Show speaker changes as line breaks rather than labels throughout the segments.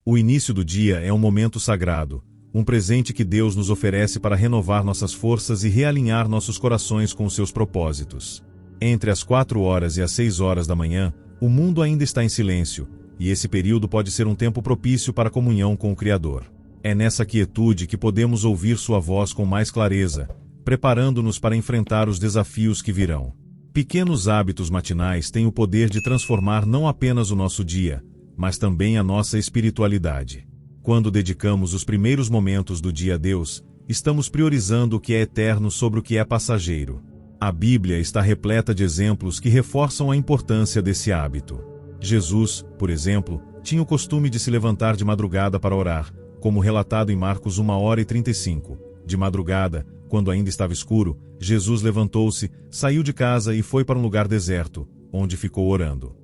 O início do dia é um momento sagrado, um presente que Deus nos oferece para renovar nossas forças e realinhar nossos corações com os seus propósitos. Entre as 4 horas e as 6 horas da manhã, o mundo ainda está em silêncio, e esse período pode ser um tempo propício para a comunhão com o Criador. É nessa quietude que podemos ouvir sua voz com mais clareza, preparando-nos para enfrentar os desafios que virão. Pequenos hábitos matinais têm o poder de transformar não apenas o nosso dia, mas também a nossa espiritualidade. Quando dedicamos os primeiros momentos do dia a Deus, estamos priorizando o que é eterno sobre o que é passageiro. A Bíblia está repleta de exemplos que reforçam a importância desse hábito. Jesus, por exemplo, tinha o costume de se levantar de madrugada para orar, como relatado em Marcos 1h35. De madrugada, quando ainda estava escuro, Jesus levantou-se, saiu de casa e foi para um lugar deserto, onde ficou orando.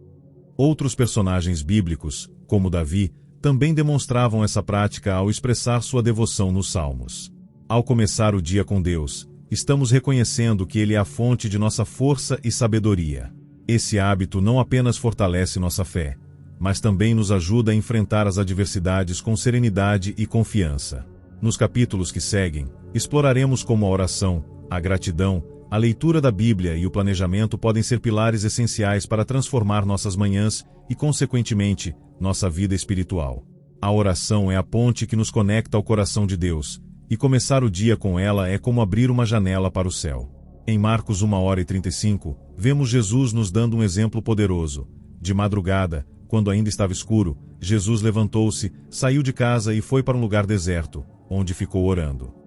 Outros personagens bíblicos, como Davi, também demonstravam essa prática ao expressar sua devoção nos Salmos. Ao começar o dia com Deus, estamos reconhecendo que Ele é a fonte de nossa força e sabedoria. Esse hábito não apenas fortalece nossa fé, mas também nos ajuda a enfrentar as adversidades com serenidade e confiança. Nos capítulos que seguem, exploraremos como a oração, a gratidão, a leitura da Bíblia e o planejamento podem ser pilares essenciais para transformar nossas manhãs e, consequentemente, nossa vida espiritual. A oração é a ponte que nos conecta ao coração de Deus, e começar o dia com ela é como abrir uma janela para o céu. Em Marcos 1h35, vemos Jesus nos dando um exemplo poderoso. De madrugada, quando ainda estava escuro, Jesus levantou-se, saiu de casa e foi para um lugar deserto, onde ficou orando.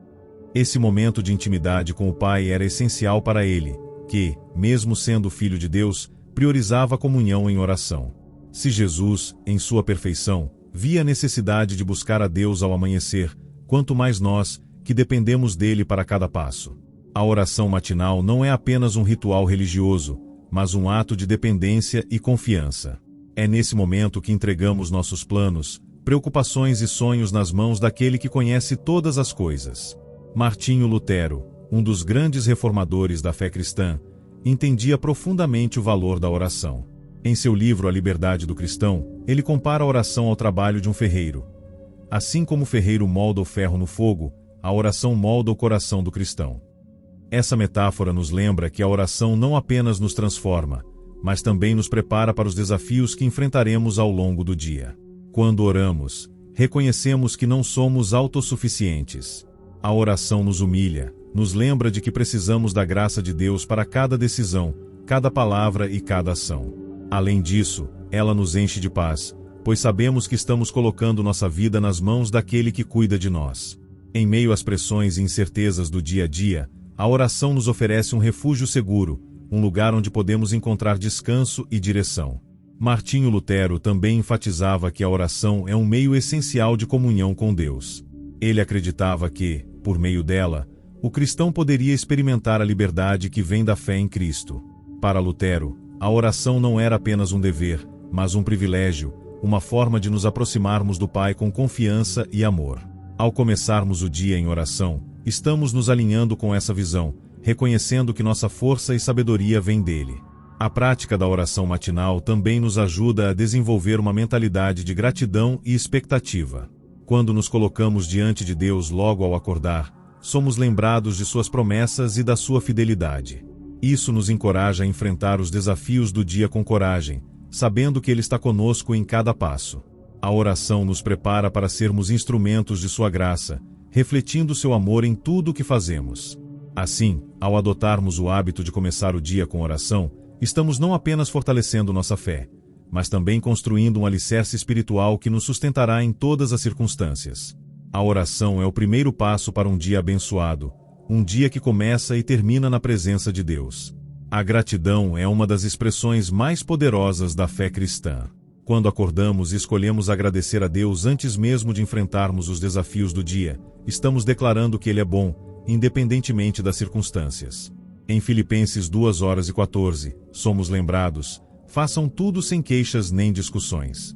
Esse momento de intimidade com o Pai era essencial para ele, que, mesmo sendo filho de Deus, priorizava a comunhão em oração. Se Jesus, em sua perfeição, via a necessidade de buscar a Deus ao amanhecer, quanto mais nós, que dependemos dele para cada passo. A oração matinal não é apenas um ritual religioso, mas um ato de dependência e confiança. É nesse momento que entregamos nossos planos, preocupações e sonhos nas mãos daquele que conhece todas as coisas. Martinho Lutero, um dos grandes reformadores da fé cristã, entendia profundamente o valor da oração. Em seu livro A Liberdade do Cristão, ele compara a oração ao trabalho de um ferreiro. Assim como o ferreiro molda o ferro no fogo, a oração molda o coração do cristão. Essa metáfora nos lembra que a oração não apenas nos transforma, mas também nos prepara para os desafios que enfrentaremos ao longo do dia. Quando oramos, reconhecemos que não somos autossuficientes. A oração nos humilha, nos lembra de que precisamos da graça de Deus para cada decisão, cada palavra e cada ação. Além disso, ela nos enche de paz, pois sabemos que estamos colocando nossa vida nas mãos daquele que cuida de nós. Em meio às pressões e incertezas do dia a dia, a oração nos oferece um refúgio seguro, um lugar onde podemos encontrar descanso e direção. Martinho Lutero também enfatizava que a oração é um meio essencial de comunhão com Deus. Ele acreditava que, por meio dela, o cristão poderia experimentar a liberdade que vem da fé em Cristo. Para Lutero, a oração não era apenas um dever, mas um privilégio, uma forma de nos aproximarmos do Pai com confiança e amor. Ao começarmos o dia em oração, estamos nos alinhando com essa visão, reconhecendo que nossa força e sabedoria vêm dele. A prática da oração matinal também nos ajuda a desenvolver uma mentalidade de gratidão e expectativa. Quando nos colocamos diante de Deus logo ao acordar, somos lembrados de suas promessas e da sua fidelidade. Isso nos encoraja a enfrentar os desafios do dia com coragem, sabendo que Ele está conosco em cada passo. A oração nos prepara para sermos instrumentos de sua graça, refletindo seu amor em tudo o que fazemos. Assim, ao adotarmos o hábito de começar o dia com oração, estamos não apenas fortalecendo nossa fé, mas também construindo um alicerce espiritual que nos sustentará em todas as circunstâncias. A oração é o primeiro passo para um dia abençoado, um dia que começa e termina na presença de Deus. A gratidão é uma das expressões mais poderosas da fé cristã. Quando acordamos e escolhemos agradecer a Deus antes mesmo de enfrentarmos os desafios do dia, estamos declarando que Ele é bom, independentemente das circunstâncias. Em Filipenses 2:14, somos lembrados: façam tudo sem queixas nem discussões.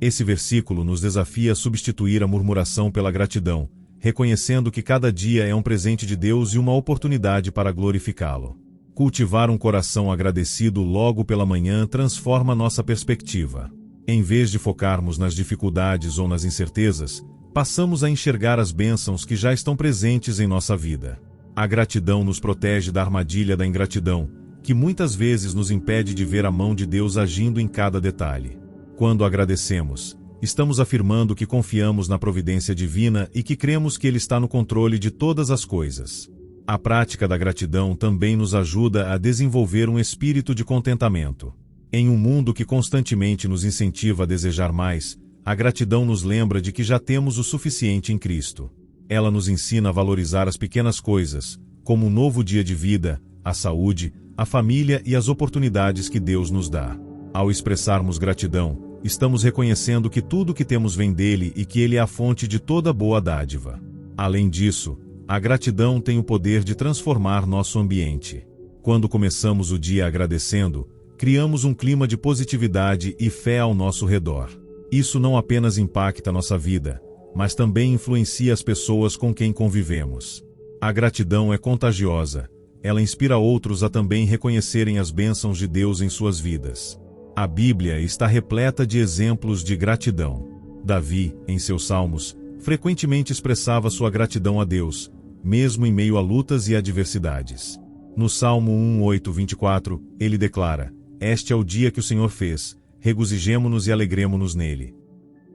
Esse versículo nos desafia a substituir a murmuração pela gratidão, reconhecendo que cada dia é um presente de Deus e uma oportunidade para glorificá-lo. Cultivar um coração agradecido logo pela manhã transforma nossa perspectiva. Em vez de focarmos nas dificuldades ou nas incertezas, passamos a enxergar as bênçãos que já estão presentes em nossa vida. A gratidão nos protege da armadilha da ingratidão, que muitas vezes nos impede de ver a mão de Deus agindo em cada detalhe. Quando agradecemos, estamos afirmando que confiamos na providência divina e que cremos que Ele está no controle de todas as coisas. A prática da gratidão também nos ajuda a desenvolver um espírito de contentamento. Em um mundo que constantemente nos incentiva a desejar mais, a gratidão nos lembra de que já temos o suficiente em Cristo. Ela nos ensina a valorizar as pequenas coisas, como um novo dia de vida, a saúde, a família e as oportunidades que Deus nos dá. Ao expressarmos gratidão, estamos reconhecendo que tudo o que temos vem dele e que ele é a fonte de toda boa dádiva. Além disso, a gratidão tem o poder de transformar nosso ambiente. Quando começamos o dia agradecendo, criamos um clima de positividade e fé ao nosso redor. Isso não apenas impacta nossa vida, mas também influencia as pessoas com quem convivemos. A gratidão é contagiosa. Ela inspira outros a também reconhecerem as bênçãos de Deus em suas vidas. A Bíblia está repleta de exemplos de gratidão. Davi, em seus salmos, frequentemente expressava sua gratidão a Deus, mesmo em meio a lutas e adversidades. No Salmo 1:8-24, ele declara: "Este é o dia que o Senhor fez, regozijemo-nos e alegremo-nos nele."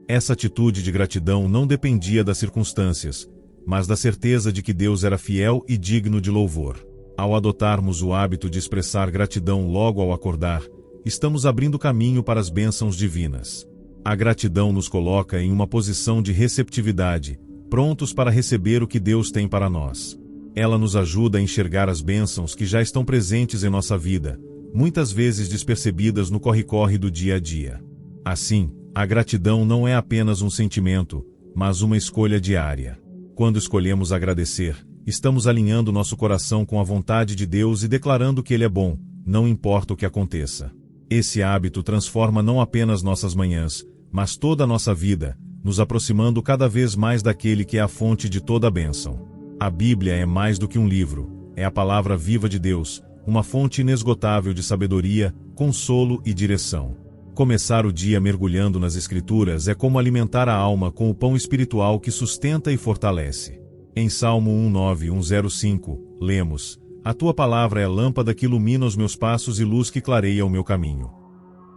Essa atitude de gratidão não dependia das circunstâncias, mas da certeza de que Deus era fiel e digno de louvor. Ao adotarmos o hábito de expressar gratidão logo ao acordar, estamos abrindo caminho para as bênçãos divinas. A gratidão nos coloca em uma posição de receptividade, prontos para receber o que Deus tem para nós. Ela nos ajuda a enxergar as bênçãos que já estão presentes em nossa vida, muitas vezes despercebidas no corre-corre do dia a dia. Assim, a gratidão não é apenas um sentimento, mas uma escolha diária. Quando escolhemos agradecer, estamos alinhando nosso coração com a vontade de Deus e declarando que Ele é bom, não importa o que aconteça. Esse hábito transforma não apenas nossas manhãs, mas toda a nossa vida, nos aproximando cada vez mais daquele que é a fonte de toda a bênção. A Bíblia é mais do que um livro, é a palavra viva de Deus, uma fonte inesgotável de sabedoria, consolo e direção. Começar o dia mergulhando nas Escrituras é como alimentar a alma com o pão espiritual que sustenta e fortalece. Em Salmo 1:9-105, lemos: "A tua palavra é lâmpada que ilumina os meus passos e luz que clareia o meu caminho."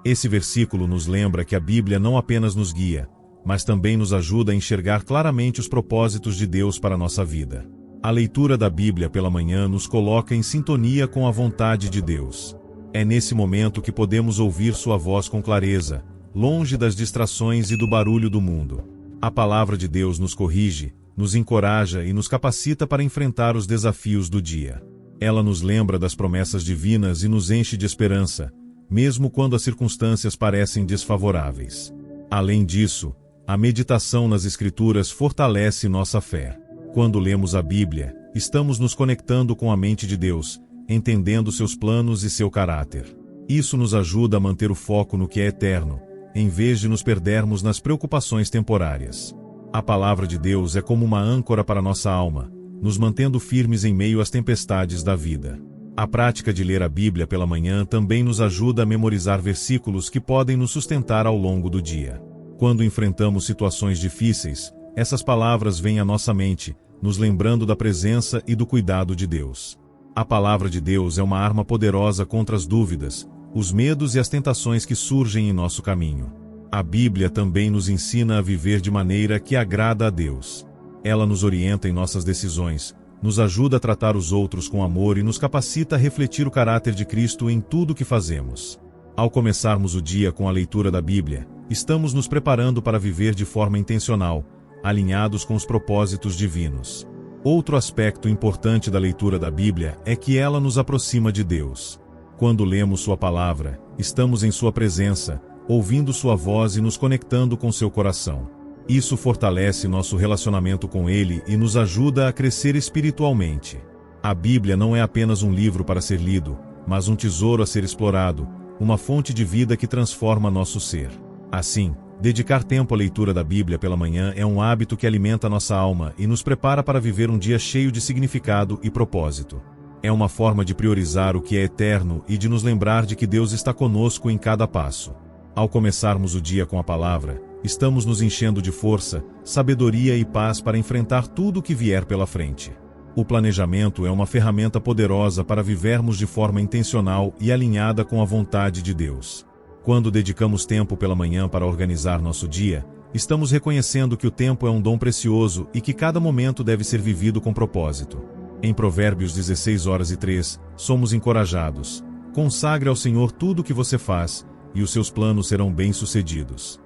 Esse versículo nos lembra que a Bíblia não apenas nos guia, mas também nos ajuda a enxergar claramente os propósitos de Deus para a nossa vida. A leitura da Bíblia pela manhã nos coloca em sintonia com a vontade de Deus. É nesse momento que podemos ouvir sua voz com clareza, longe das distrações e do barulho do mundo. A palavra de Deus nos corrige, nos encoraja e nos capacita para enfrentar os desafios do dia. Ela nos lembra das promessas divinas e nos enche de esperança, mesmo quando as circunstâncias parecem desfavoráveis. Além disso, a meditação nas Escrituras fortalece nossa fé. Quando lemos a Bíblia, estamos nos conectando com a mente de Deus, entendendo seus planos e seu caráter. Isso nos ajuda a manter o foco no que é eterno, em vez de nos perdermos nas preocupações temporárias. A palavra de Deus é como uma âncora para nossa alma, nos mantendo firmes em meio às tempestades da vida. A prática de ler a Bíblia pela manhã também nos ajuda a memorizar versículos que podem nos sustentar ao longo do dia. Quando enfrentamos situações difíceis, essas palavras vêm à nossa mente, nos lembrando da presença e do cuidado de Deus. A palavra de Deus é uma arma poderosa contra as dúvidas, os medos e as tentações que surgem em nosso caminho. A Bíblia também nos ensina a viver de maneira que agrada a Deus. Ela nos orienta em nossas decisões, nos ajuda a tratar os outros com amor e nos capacita a refletir o caráter de Cristo em tudo o que fazemos. Ao começarmos o dia com a leitura da Bíblia, estamos nos preparando para viver de forma intencional, alinhados com os propósitos divinos. Outro aspecto importante da leitura da Bíblia é que ela nos aproxima de Deus. Quando lemos sua palavra, estamos em sua presença, ouvindo sua voz e nos conectando com seu coração. Isso fortalece nosso relacionamento com Ele e nos ajuda a crescer espiritualmente. A Bíblia não é apenas um livro para ser lido, mas um tesouro a ser explorado, uma fonte de vida que transforma nosso ser. Assim, dedicar tempo à leitura da Bíblia pela manhã é um hábito que alimenta nossa alma e nos prepara para viver um dia cheio de significado e propósito. É uma forma de priorizar o que é eterno e de nos lembrar de que Deus está conosco em cada passo. Ao começarmos o dia com a palavra, estamos nos enchendo de força, sabedoria e paz para enfrentar tudo o que vier pela frente. O planejamento é uma ferramenta poderosa para vivermos de forma intencional e alinhada com a vontade de Deus. Quando dedicamos tempo pela manhã para organizar nosso dia, estamos reconhecendo que o tempo é um dom precioso e que cada momento deve ser vivido com propósito. Em Provérbios 16:3, somos encorajados. Consagre ao Senhor tudo o que você faz, e os seus planos serão bem-sucedidos.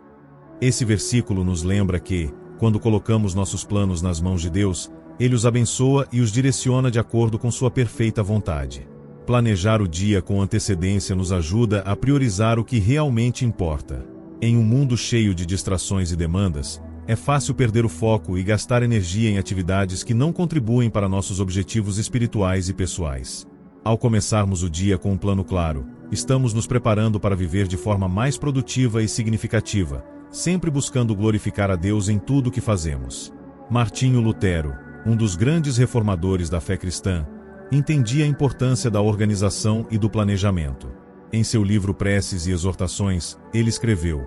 Esse versículo nos lembra que, quando colocamos nossos planos nas mãos de Deus, Ele os abençoa e os direciona de acordo com sua perfeita vontade. Planejar o dia com antecedência nos ajuda a priorizar o que realmente importa. Em um mundo cheio de distrações e demandas, é fácil perder o foco e gastar energia em atividades que não contribuem para nossos objetivos espirituais e pessoais. Ao começarmos o dia com um plano claro, estamos nos preparando para viver de forma mais produtiva e significativa, sempre buscando glorificar a Deus em tudo o que fazemos. Martinho Lutero, um dos grandes reformadores da fé cristã, entendia a importância da organização e do planejamento. Em seu livro Preces e Exortações, ele escreveu: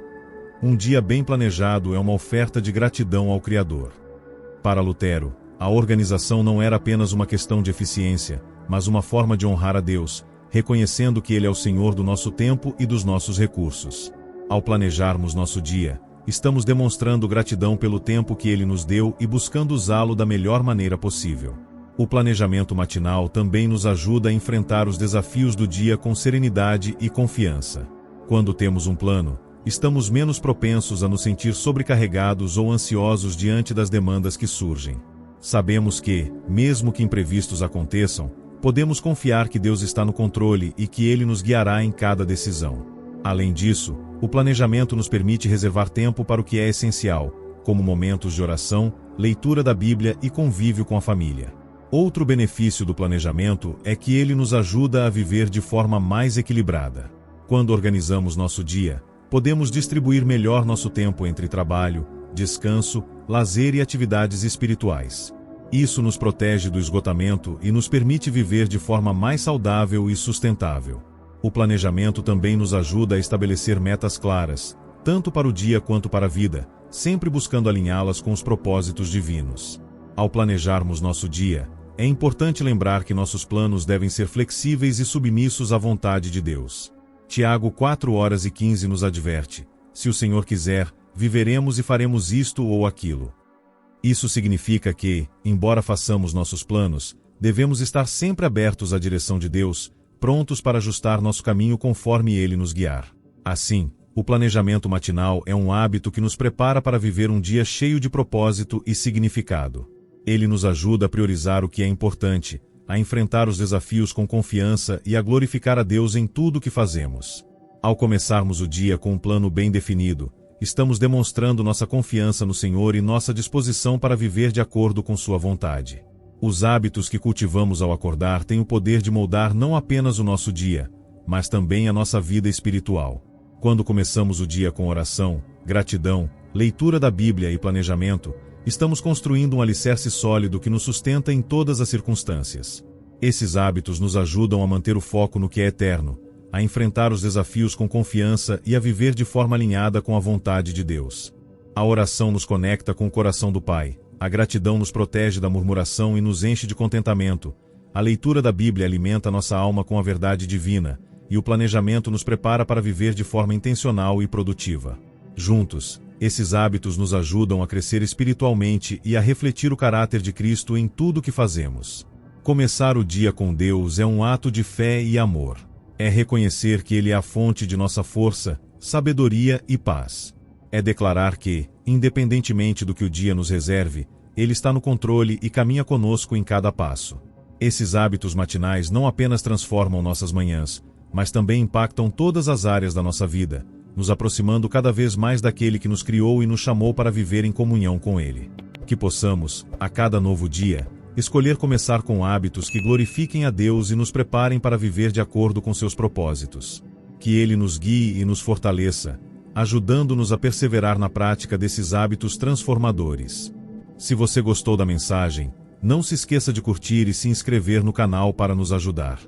"Um dia bem planejado é uma oferta de gratidão ao Criador." Para Lutero, a organização não era apenas uma questão de eficiência, mas uma forma de honrar a Deus, reconhecendo que Ele é o Senhor do nosso tempo e dos nossos recursos. Ao planejarmos nosso dia, estamos demonstrando gratidão pelo tempo que Ele nos deu e buscando usá-lo da melhor maneira possível. O planejamento matinal também nos ajuda a enfrentar os desafios do dia com serenidade e confiança. Quando temos um plano, estamos menos propensos a nos sentir sobrecarregados ou ansiosos diante das demandas que surgem. Sabemos que, mesmo que imprevistos aconteçam, podemos confiar que Deus está no controle e que Ele nos guiará em cada decisão. Além disso, o planejamento nos permite reservar tempo para o que é essencial, como momentos de oração, leitura da Bíblia e convívio com a família. Outro benefício do planejamento é que ele nos ajuda a viver de forma mais equilibrada. Quando organizamos nosso dia, podemos distribuir melhor nosso tempo entre trabalho, descanso, lazer e atividades espirituais. Isso nos protege do esgotamento e nos permite viver de forma mais saudável e sustentável. O planejamento também nos ajuda a estabelecer metas claras, tanto para o dia quanto para a vida, sempre buscando alinhá-las com os propósitos divinos. Ao planejarmos nosso dia, é importante lembrar que nossos planos devem ser flexíveis e submissos à vontade de Deus. Tiago 4:15 nos adverte: "Se o Senhor quiser, viveremos e faremos isto ou aquilo." Isso significa que, embora façamos nossos planos, devemos estar sempre abertos à direção de Deus, prontos para ajustar nosso caminho conforme Ele nos guiar. Assim, o planejamento matinal é um hábito que nos prepara para viver um dia cheio de propósito e significado. Ele nos ajuda a priorizar o que é importante, a enfrentar os desafios com confiança e a glorificar a Deus em tudo o que fazemos. Ao começarmos o dia com um plano bem definido, estamos demonstrando nossa confiança no Senhor e nossa disposição para viver de acordo com Sua vontade. Os hábitos que cultivamos ao acordar têm o poder de moldar não apenas o nosso dia, mas também a nossa vida espiritual. Quando começamos o dia com oração, gratidão, leitura da Bíblia e planejamento, estamos construindo um alicerce sólido que nos sustenta em todas as circunstâncias. Esses hábitos nos ajudam a manter o foco no que é eterno, a enfrentar os desafios com confiança e a viver de forma alinhada com a vontade de Deus. A oração nos conecta com o coração do Pai, a gratidão nos protege da murmuração e nos enche de contentamento, a leitura da Bíblia alimenta nossa alma com a verdade divina, e o planejamento nos prepara para viver de forma intencional e produtiva. Juntos, esses hábitos nos ajudam a crescer espiritualmente e a refletir o caráter de Cristo em tudo o que fazemos. Começar o dia com Deus é um ato de fé e amor. É reconhecer que Ele é a fonte de nossa força, sabedoria e paz. É declarar que, independentemente do que o dia nos reserve, Ele está no controle e caminha conosco em cada passo. Esses hábitos matinais não apenas transformam nossas manhãs, mas também impactam todas as áreas da nossa vida, nos aproximando cada vez mais daquele que nos criou e nos chamou para viver em comunhão com Ele. Que possamos, a cada novo dia, escolher começar com hábitos que glorifiquem a Deus e nos preparem para viver de acordo com seus propósitos. Que Ele nos guie e nos fortaleça, ajudando-nos a perseverar na prática desses hábitos transformadores. Se você gostou da mensagem, não se esqueça de curtir e se inscrever no canal para nos ajudar.